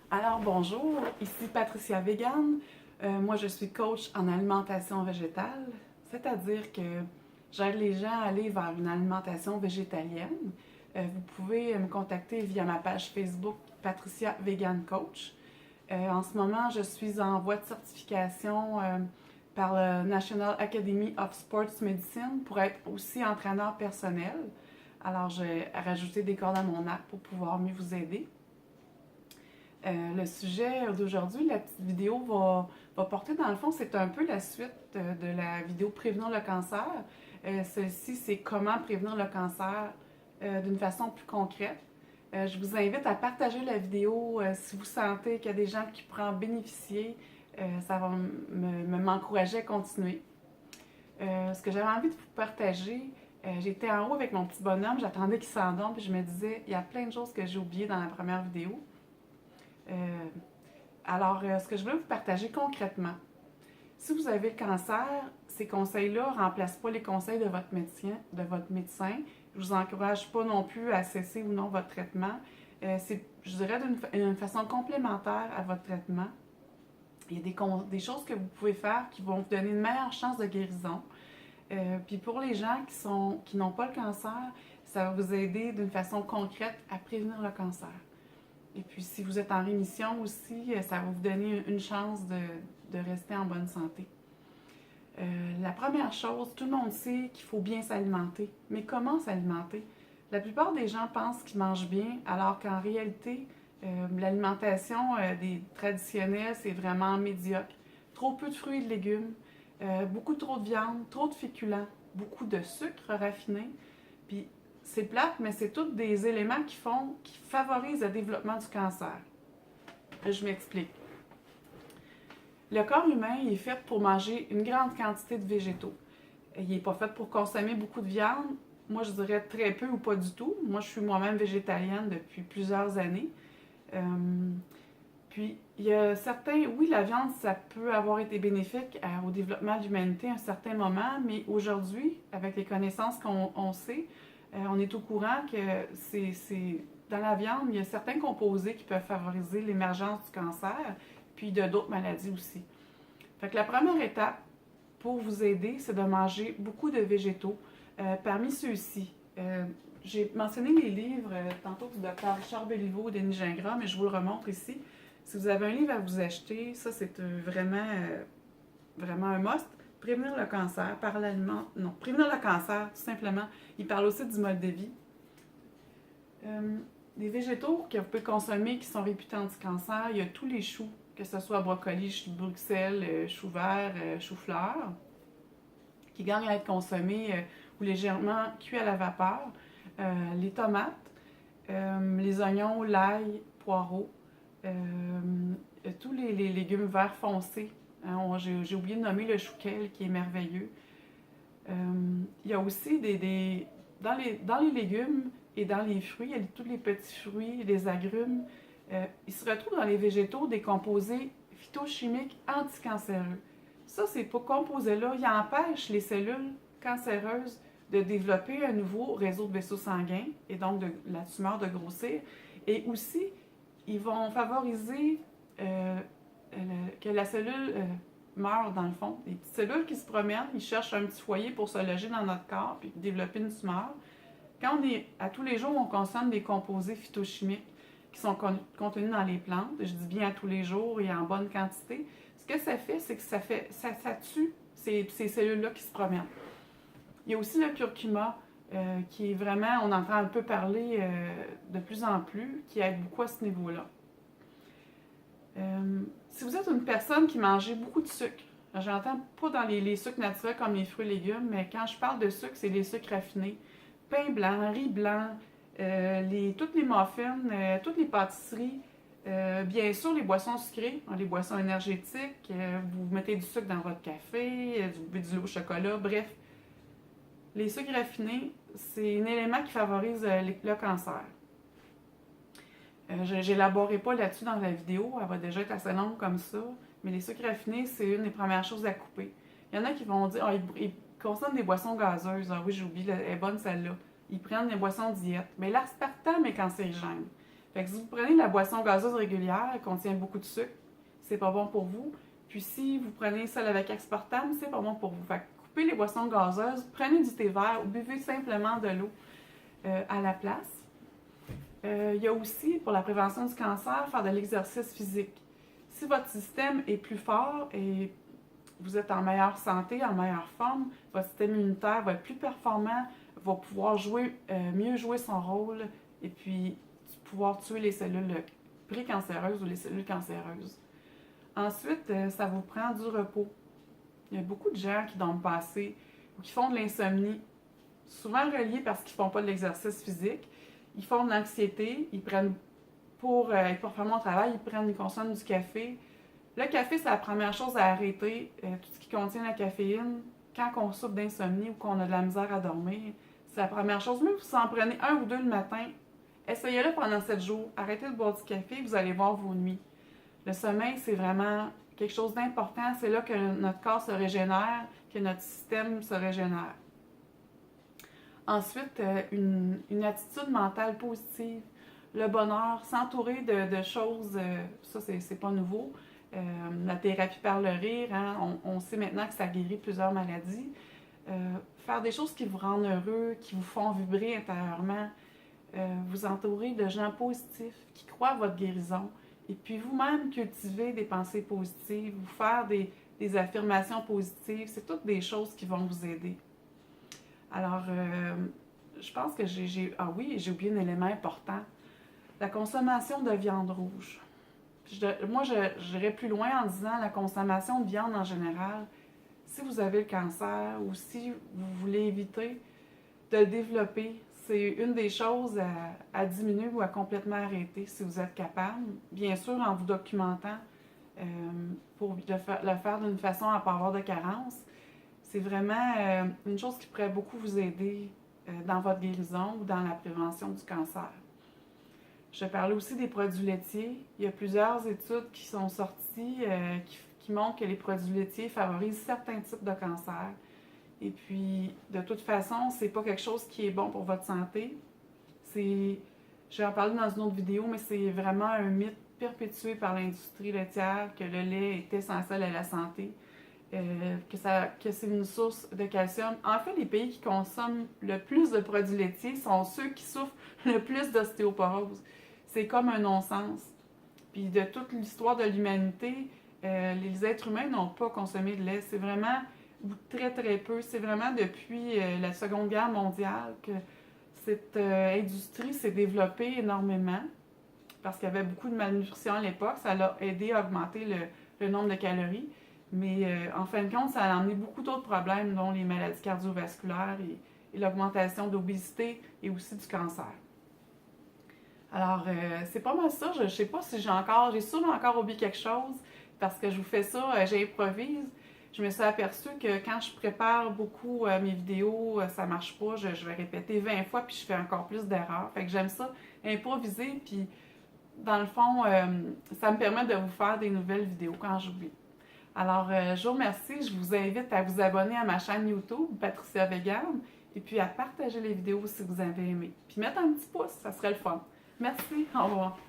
Alors bonjour, ici Patricia Vegan. Moi je suis coach en alimentation végétale, c'est-à-dire que j'aide les gens à aller vers une alimentation végétalienne. Vous pouvez me contacter via ma page Facebook Patricia Vegan Coach. En ce moment, je suis en voie de certification par le National Academy of Sports Medicine pour être aussi entraîneur personnel. Alors j'ai rajouté des cordes à mon arc pour pouvoir mieux vous aider. Le sujet d'aujourd'hui, la petite vidéo va porter dans le fond, c'est un peu la suite de la vidéo Prévenir le cancer. Celle-ci, c'est comment prévenir le cancer d'une façon plus concrète. Je vous invite à partager la vidéo si vous sentez qu'il y a des gens qui pourraient en bénéficier. Ça va m'encourager à continuer. Ce que j'avais envie de vous partager, j'étais en haut avec mon petit bonhomme, j'attendais qu'il s'endorme, puis je me disais, il y a plein de choses que j'ai oubliées dans la première vidéo. Ce que je veux vous partager concrètement, si vous avez le cancer, ces conseils-là ne remplacent pas les conseils de votre médecin. Je ne vous encourage pas non plus à cesser ou non votre traitement. C'est, je dirais, d'une façon complémentaire à votre traitement. Il y a des choses que vous pouvez faire qui vont vous donner une meilleure chance de guérison. Puis pour les gens qui n'ont pas le cancer, ça va vous aider d'une façon concrète à prévenir le cancer. Et puis, si vous êtes en rémission aussi, ça va vous donner une chance de rester en bonne santé. La première chose, tout le monde sait qu'il faut bien s'alimenter. Mais comment s'alimenter? La plupart des gens pensent qu'ils mangent bien, alors qu'en réalité, l'alimentation des traditionnelle, c'est vraiment médiocre. Trop peu de fruits et de légumes, beaucoup trop de viande, trop de féculents, beaucoup de sucre raffiné. Puis c'est plate, mais c'est tous des éléments qui favorisent le développement du cancer. Je m'explique. Le corps humain est fait pour manger une grande quantité de végétaux. Il n'est pas fait pour consommer beaucoup de viande. Moi, je dirais très peu ou pas du tout. Moi, je suis moi-même végétalienne depuis plusieurs années. Puis, il y a certains, oui, la viande, ça peut avoir été bénéfique au développement de l'humanité à un certain moment, mais aujourd'hui, avec les connaissances qu'on sait, on est au courant que dans la viande, il y a certains composés qui peuvent favoriser l'émergence du cancer, puis de d'autres maladies aussi. Fait que la première étape pour vous aider, c'est de manger beaucoup de végétaux. Parmi ceux-ci, j'ai mentionné les livres tantôt du docteur Richard Béliveau, Denis Gingras, mais je vous le remontre ici. Si vous avez un livre à vous acheter, ça c'est vraiment un must. Prévenir le cancer par l'aliment. Non, prévenir le cancer, tout simplement. Il parle aussi du mode de vie. Les végétaux que vous pouvez consommer qui sont réputés anti-cancer, il y a tous les choux, que ce soit brocoli, chou de Bruxelles, chou vert, chou-fleur, qui gagnent à être consommés ou légèrement cuits à la vapeur. Les tomates, les oignons, l'ail, poireaux, tous les légumes verts foncés. Hein, j'ai oublié de nommer le chouquel qui est merveilleux. Il y a aussi dans les légumes et dans les fruits, il y a tous les petits fruits, les agrumes. Ils se retrouvent dans les végétaux des composés phytochimiques anticancéreux. Ça, ces composés-là, ils empêchent les cellules cancéreuses de développer un nouveau réseau de vaisseaux sanguins et donc de la tumeur de grossir. Et aussi, ils vont favoriser que la cellule meurt dans le fond. Les petites cellules qui se promènent, ils cherchent un petit foyer pour se loger dans notre corps puis développer une tumeur. Quand à tous les jours, on consomme des composés phytochimiques qui sont contenus dans les plantes, je dis bien à tous les jours et en bonne quantité, ce que ça fait, c'est que ça tue ces cellules-là qui se promènent. Il y a aussi le curcuma, qui est vraiment, on entend un peu parler de plus en plus, qui aide beaucoup à ce niveau-là. Si vous êtes une personne qui mange beaucoup de sucre, j'entends pas dans les sucres naturels comme les fruits et légumes, mais quand je parle de sucre, c'est les sucres raffinés. Pain blanc, riz blanc, toutes les muffins, toutes les pâtisseries, bien sûr les boissons sucrées, les boissons énergétiques, vous mettez du sucre dans votre café, vous buvez du lait au chocolat, bref. Les sucres raffinés, c'est un élément qui favorise le cancer. Je n'élaborerai pas là-dessus dans la vidéo, elle va déjà être assez longue comme ça, mais les sucres raffinés, c'est une des premières choses à couper. Il y en a qui vont dire, ils consomment des boissons gazeuses, oui j'ai oublié, elle est bonne celle-là. Ils prennent des boissons diète, mais l'aspartame est cancérigène. Fait que si vous prenez de la boisson gazeuse régulière, elle contient beaucoup de sucre, c'est pas bon pour vous. Puis si vous prenez celle avec aspartame, c'est pas bon pour vous. Fait que coupez les boissons gazeuses, prenez du thé vert ou buvez simplement de l'eau à la place. Il y a aussi, pour la prévention du cancer, faire de l'exercice physique. Si votre système est plus fort et vous êtes en meilleure santé, en meilleure forme, votre système immunitaire va être plus performant, va pouvoir mieux jouer son rôle et puis pouvoir tuer les cellules précancéreuses ou les cellules cancéreuses. Ensuite, ça vous prend du repos. Il y a beaucoup de gens qui dorment pas assez ou qui font de l'insomnie, souvent reliés parce qu'ils ne font pas de l'exercice physique. Ils font de l'anxiété, ils prennent pour être performants au travail, ils consomment du café. Le café, c'est la première chose à arrêter. Tout ce qui contient la caféine, quand on souffre d'insomnie ou qu'on a de la misère à dormir, c'est la première chose. Même si vous en prenez un ou deux le matin, essayez-le pendant 7 jours. Arrêtez de boire du café, vous allez voir vos nuits. Le sommeil, c'est vraiment quelque chose d'important. C'est là que notre corps se régénère, que notre système se régénère. Ensuite, une attitude mentale positive. Le bonheur, s'entourer de choses, ça c'est pas nouveau. La thérapie par le rire, hein, on sait maintenant que ça guérit plusieurs maladies. Faire des choses qui vous rendent heureux, qui vous font vibrer intérieurement. Vous entourer de gens positifs qui croient à votre guérison. Et puis vous-même cultiver des pensées positives, vous faire des affirmations positives, c'est toutes des choses qui vont vous aider. Alors, je pense que j'ai oublié un élément important. La consommation de viande rouge. Moi, j'irais plus loin en disant la consommation de viande en général. Si vous avez le cancer ou si vous voulez éviter de le développer, c'est une des choses à diminuer ou à complètement arrêter si vous êtes capable. Bien sûr, en vous documentant pour le faire d'une façon à ne pas avoir de carence. C'est vraiment une chose qui pourrait beaucoup vous aider dans votre guérison ou dans la prévention du cancer. Je parlais aussi des produits laitiers. Il y a plusieurs études qui sont sorties qui montrent que les produits laitiers favorisent certains types de cancers. Et puis, de toute façon, c'est pas quelque chose qui est bon pour votre santé. Je vais en parler dans une autre vidéo, mais c'est vraiment un mythe perpétué par l'industrie laitière que le lait est essentiel à la santé. Que c'est une source de calcium. En fait, les pays qui consomment le plus de produits laitiers sont ceux qui souffrent le plus d'ostéoporose. C'est comme un non-sens. Puis de toute l'histoire de l'humanité, les êtres humains n'ont pas consommé de lait. C'est vraiment, ou très très peu, c'est vraiment depuis la Seconde Guerre mondiale que cette industrie s'est développée énormément parce qu'il y avait beaucoup de malnutrition à l'époque. Ça a aidé à augmenter le nombre de calories. Mais en fin de compte, ça a amené beaucoup d'autres problèmes, dont les maladies cardiovasculaires et l'augmentation d'obésité et aussi du cancer. Alors, c'est pas mal ça. Je sais pas si j'ai sûrement encore oublié quelque chose parce que je vous fais ça, j'improvise. Je me suis aperçue que quand je prépare beaucoup mes vidéos, ça marche pas. Je vais répéter 20 fois puis je fais encore plus d'erreurs. Fait que j'aime ça, improviser. Puis, dans le fond, ça me permet de vous faire des nouvelles vidéos quand j'oublie. Alors, je vous remercie. Je vous invite à vous abonner à ma chaîne YouTube, Patricia Vegan, et puis à partager les vidéos si vous avez aimé. Puis mettre un petit pouce, ça serait le fun. Merci, au revoir.